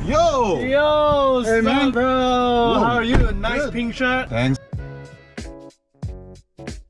Yo! Yo, Hey, man. bro? Whoa. How are you? Nice Good. pink shirt. Thanks.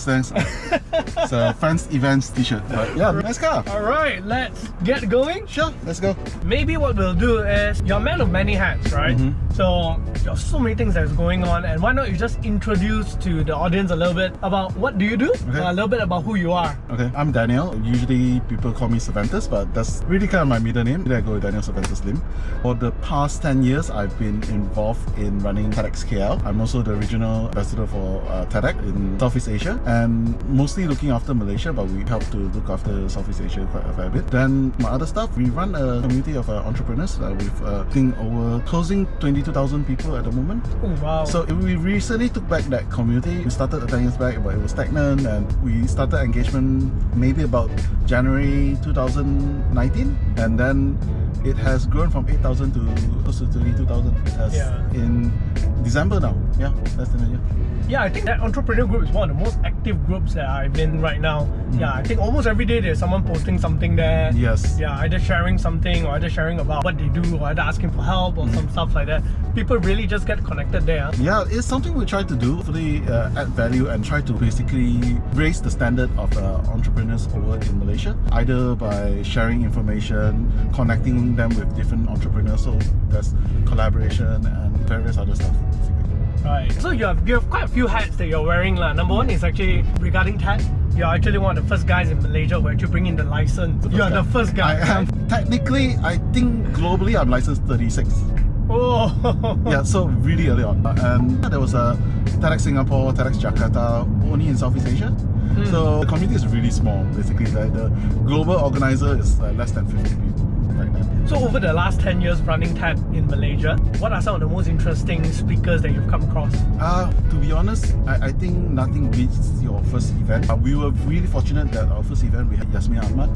It's a friends events t-shirt. But yeah, nice car. Alright, let's get going. Sure, let's go. Maybe what we'll do is, you're a man of many hats, right? So there's so many things that's going on, and why not you just introduce to the audience a little bit about what do you do, a little bit about who you are. Okay, I'm Daniel. Usually people call me Cerventus, but that's really kind of my middle name. I go with Daniel Cerventus Lim. For the past 10 years, I've been involved in running TEDx KL. I'm also the regional ambassador for TEDx in Southeast Asia, and mostly looking after Malaysia, but we help to look after Southeast Asia quite a fair bit. Then my other stuff, we run a community of entrepreneurs with I think over closing 22,000 people at the moment. Oh, wow. So we recently took back that community. We started 10 years back, but it was stagnant, and we started engagement maybe about January 2019, and then it has grown from 8,000 to close to 22,000 in December now. Yeah, less than a year. Yeah, I think that entrepreneur group is one of the most active groups that I'm in right now. Yeah, I think almost every day there's someone posting something there. Yes. Yeah, either sharing something or either sharing about what they do or either asking for help or some stuff like that. People really just get connected there. Yeah, it's something we try to do, hopefully add value and try to basically raise the standard of entrepreneurs over in Malaysia, either by sharing information, connecting them with different entrepreneurs, so there's collaboration and various other stuff. Right. So you have quite a few hats that you're wearing. Number one is actually regarding TED. You're actually one of the first guys in Malaysia who actually bring in the license. You're the first guy. I am. Technically, I think globally I'm licensed 36. Oh. Yeah, so really early on. And there was a TEDx Singapore, TEDx Jakarta, only in Southeast Asia. So the community is really small. Basically, the global organizer is less than 50 people right now. So over the last 10 years running TED in Malaysia, what are some of the most interesting speakers that you've come across? To be honest, I think nothing beats your first event. We were really fortunate that our first event we had Yasmin Ahmad.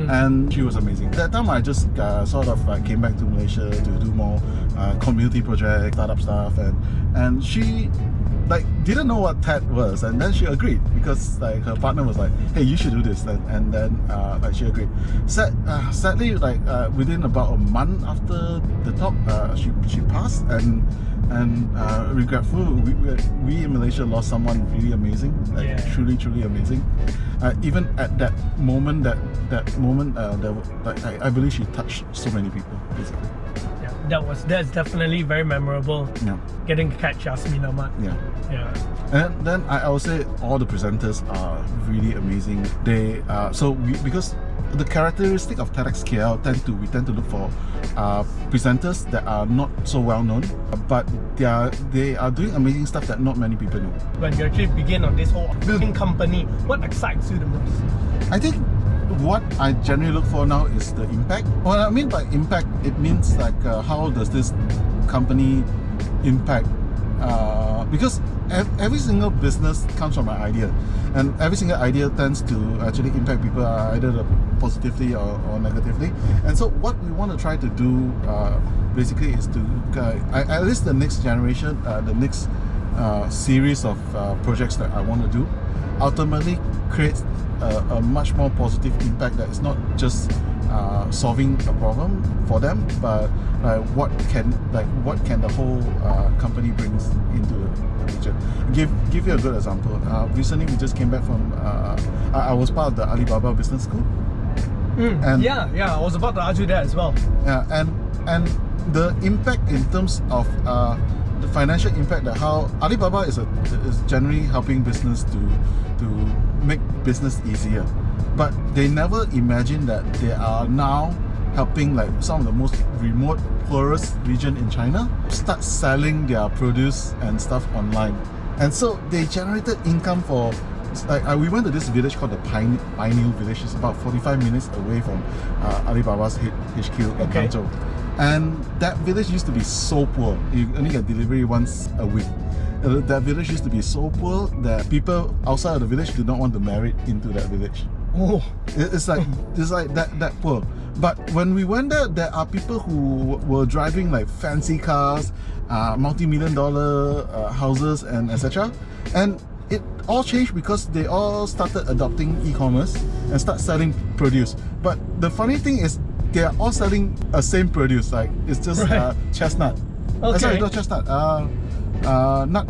And she was amazing. That time I just sort of came back to Malaysia to do more community projects, startup stuff, and she didn't know what TED was, and then she agreed because her partner was like, hey, you should do this, and then she agreed. Sadly, within about a month after the talk, she passed, and regretful. We in Malaysia lost someone really amazing, truly amazing. Even at that moment, I believe she touched so many people, basically. That's definitely very memorable. Yeah. Getting to catch Yasmin Ahmad. Yeah. Yeah. And then I would say all the presenters are really amazing. They because the characteristic of TEDx KL we tend to look for presenters that are not so well known, but they are doing amazing stuff that not many people know. When you actually begin on this whole building company, what excites you the most? I think what I generally look for now is the impact. What I mean by impact, it means how does this company impact? Because every single business comes from an idea, and every single idea tends to actually impact people either positively or negatively. And so what we want to try to do basically is to at least the next generation, the next series of projects that I want to do ultimately creates a much more positive impact that is not just solving a problem for them, but what can the whole company brings into the picture. Give you a good example. Recently we just came back from I was part of the Alibaba Business School. And I was about to ask you that as well. Yeah, and the impact in terms of the financial impact, that how Alibaba is generally helping business to make business easier, but they never imagined that they are now helping some of the most remote, poorest region in China start selling their produce and stuff online. And so they generated income for we went to this village called the Pioneer Village. It's about 45 minutes away from Alibaba's HQ in Hangzhou. And that village used to be so poor. You only get delivery once a week. That village used to be so poor that people outside of the village did not want to marry into that village. Oh, it's like that poor. But when we went there are people who were driving fancy cars, multi-million-dollar houses, and etc. And it all changed because they all started adopting e-commerce and start selling produce. But the funny thing is, they are all selling a same produce. Like it's just chestnut. Okay. Sorry, not chestnut. Nut.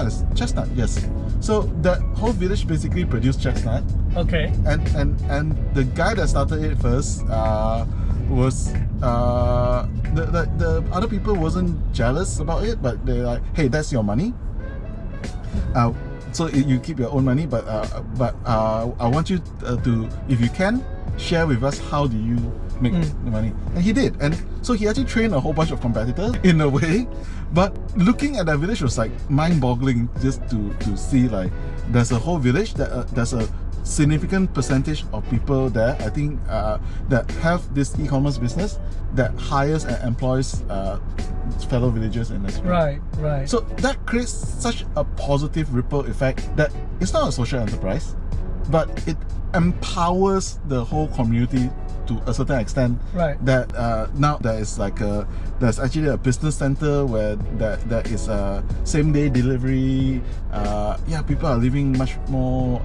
It's chestnut. Yes. So that whole village basically produced chestnut. Okay. And the guy that started it first was the other people wasn't jealous about it, but they're like, hey, that's your money. So you keep your own money, but I want you to, if you can, share with us how do you make the money. And he did, and so he actually trained a whole bunch of competitors in a way. But looking at that village was like mind-boggling, just to see like there's a whole village that there's a significant percentage of people there, I think, that have this e-commerce business that hires and employs fellow villagers in this. Right. So that creates such a positive ripple effect that it's not a social enterprise, but it empowers the whole community to a certain extent. Right. That now there is like there's actually a business center where there is a same day delivery. People are living much more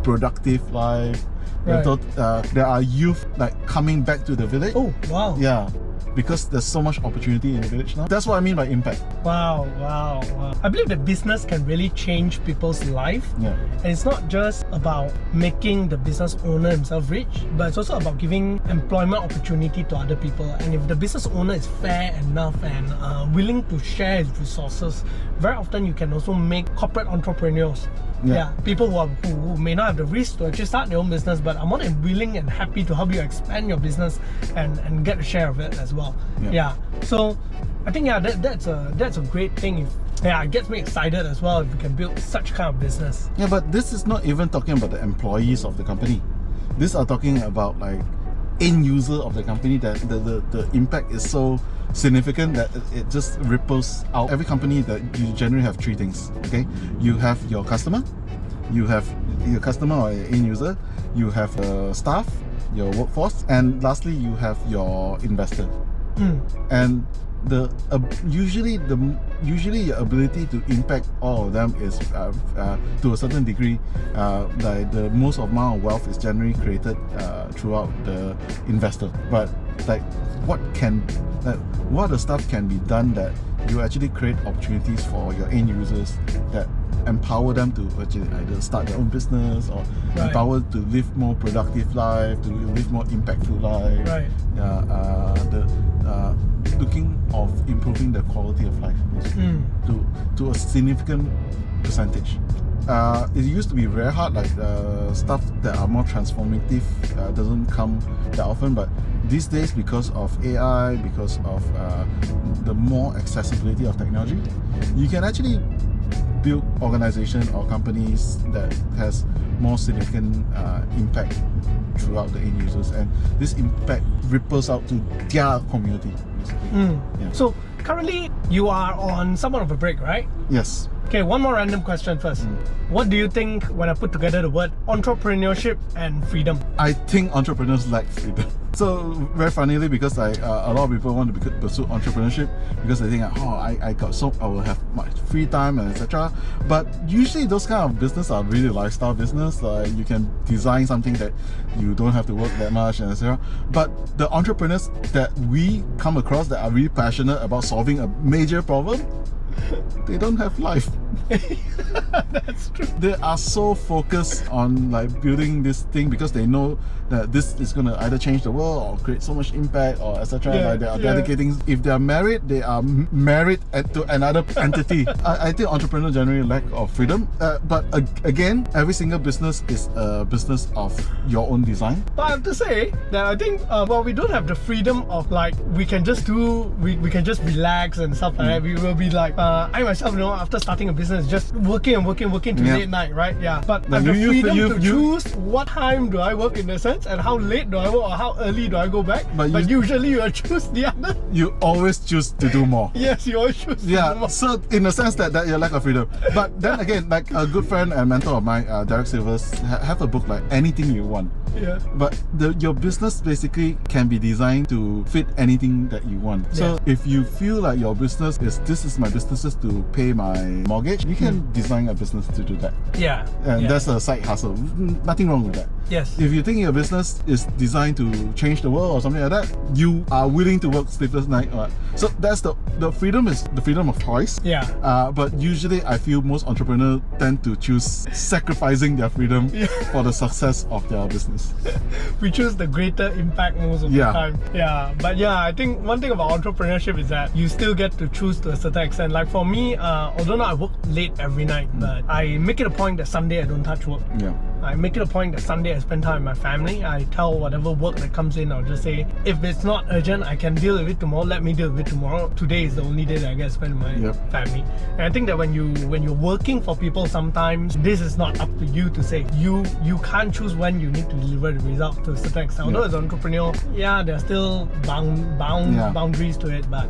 productive life. Right. There are youth like coming back to the village. Oh, wow. Yeah, because there's so much opportunity in the village now. That's what I mean by impact. Wow. I believe that business can really change people's life. Yeah. And it's not just about making the business owner himself rich, but it's also about giving employment opportunity to other people. And if the business owner is fair enough and willing to share his resources, very often you can also make corporate entrepreneurs. Yeah, people who may not have the risk to actually start their own business, but are more than willing and happy to help you expand your business and get a share of it as well. Yeah. So I think that's a great thing. It gets me excited as well if we can build such kind of business. Yeah, but this is not even talking about the employees of the company. These are talking about like end user of the company, that the impact is so significant that it just ripples out. Every company that you generally have three things. Okay, you have your customer, you have your customer or end user, you have staff, your workforce, and lastly you have your investor. And usually your ability to impact all of them is to a certain degree, like the most amount of wealth is generally created throughout the investor. But like what the stuff can be done that you actually create opportunities for your end users, that empower them to actually either start their own business or empower to live more productive life, to live more impactful life. Right. Looking of improving the quality of life to a significant percentage. It used to be very hard, like stuff that are more transformative doesn't come that often, but these days, because of AI, because of the more accessibility of technology, you can actually build organizations or companies that has more significant impact throughout the end users, and this impact ripples out to their community. So currently you are on somewhat of a break, right? Yes. Okay, one more random question first. What do you think when I put together the word entrepreneurship and freedom? I think entrepreneurs lack freedom. So very funnily, because a lot of people want to pursue entrepreneurship because they think, I will have much free time and etc. But usually those kind of business are really lifestyle business. You can design something that you don't have to work that much and etc. But the entrepreneurs that we come across that are really passionate about solving a major problem, they don't have life. That's true. They are so focused on like building this thing because they know that this is going to either change the world or create so much impact or etc. Like they are dedicating. If they are married, they are married to another entity. I think entrepreneurs generally lack of freedom. But again, every single business is a business of your own design. But I have to say that I think we don't have the freedom of like we can just relax and stuff like that. We will be like I myself, after starting a business, just working till late night, right? Yeah. But I have the freedom to choose what time do I work in a sense and how late do I work or how early do I go back. But usually you choose the other. You always choose to do more. Yes, you always choose to do more. So in a sense that you lack of freedom. But then again, like a good friend and mentor of mine, Derek Silvers, have a book like Anything You Want. Yeah. But your business basically can be designed to fit anything that you want. So if you feel like your business this is my business to pay my mortgage, you can design a business to do that. Yeah. And that's a side hustle. Nothing wrong with that. Yes. If you think your business is designed to change the world or something like that, you are willing to work sleepless night. So that's the freedom is the freedom of choice. Yeah. But usually I feel most entrepreneurs tend to choose sacrificing their freedom for the success of their business. We choose the greater impact most of the time. Yeah. But yeah, I think one thing about entrepreneurship is that you still get to choose to a certain extent. Like for me, although I work late every night, but I make it a point that Sunday I don't touch work. Yeah. I make it a point that Sunday I spend time with my family. I tell whatever work that comes in, I'll just say, if it's not urgent, I can deal with it tomorrow, let me deal with it tomorrow. Today is the only day that I get to spend with my family. And I think that when you're working for people, sometimes this is not up to you to say. You can't choose when you need to deliver the result to a certain extent. Although as an entrepreneur, there's still boundaries to it, but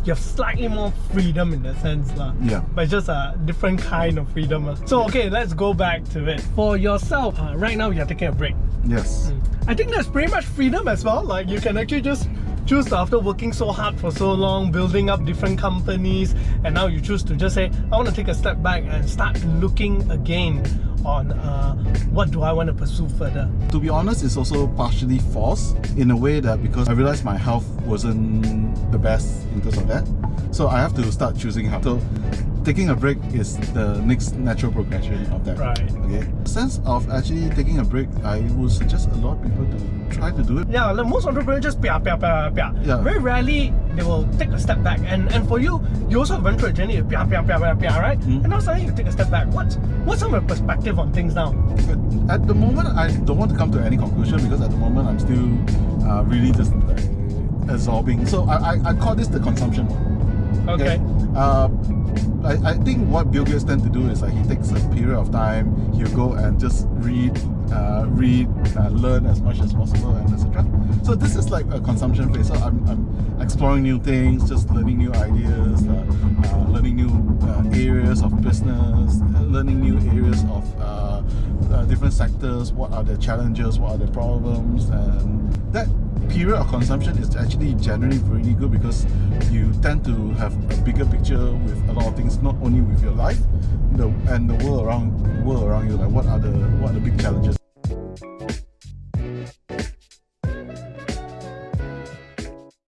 you have slightly more freedom in that sense. But it's just a different kind of freedom. So okay, let's go back to it. For yourself, right now you're taking a break. Yes. I think that's pretty much freedom as well. Like you can actually just choose to, after working so hard for so long, building up different companies, and now you choose to just say, I want to take a step back and start looking again on what do I want to pursue further. To be honest, it's also partially forced in a way that because I realized my health wasn't the best in terms of that, so I have to start choosing health. So taking a break is the next natural progression of that. Right. Okay. Sense of actually taking a break, I would suggest a lot of people to try to do it. Yeah, like most entrepreneurs just Yeah. Very rarely they will take a step back. And for you also went through a journey of right? And now suddenly you take a step back. What's some of your perspective on things now? At the moment, I don't want to come to any conclusion because at the moment I'm still really just absorbing. So I call this the consumption mode. Okay. I think what Bill Gates tends to do is he takes a period of time, he'll go and just read, learn as much as possible, and etc. So this is like a consumption phase. So I'm exploring new things, just learning new ideas, learning new areas of business, learning new areas of different sectors. What are the challenges? What are the problems? And that period of consumption is actually generally really good because you tend to have a bigger picture with a lot of things, not only with your life, and the world around you. Like what are the big challenges.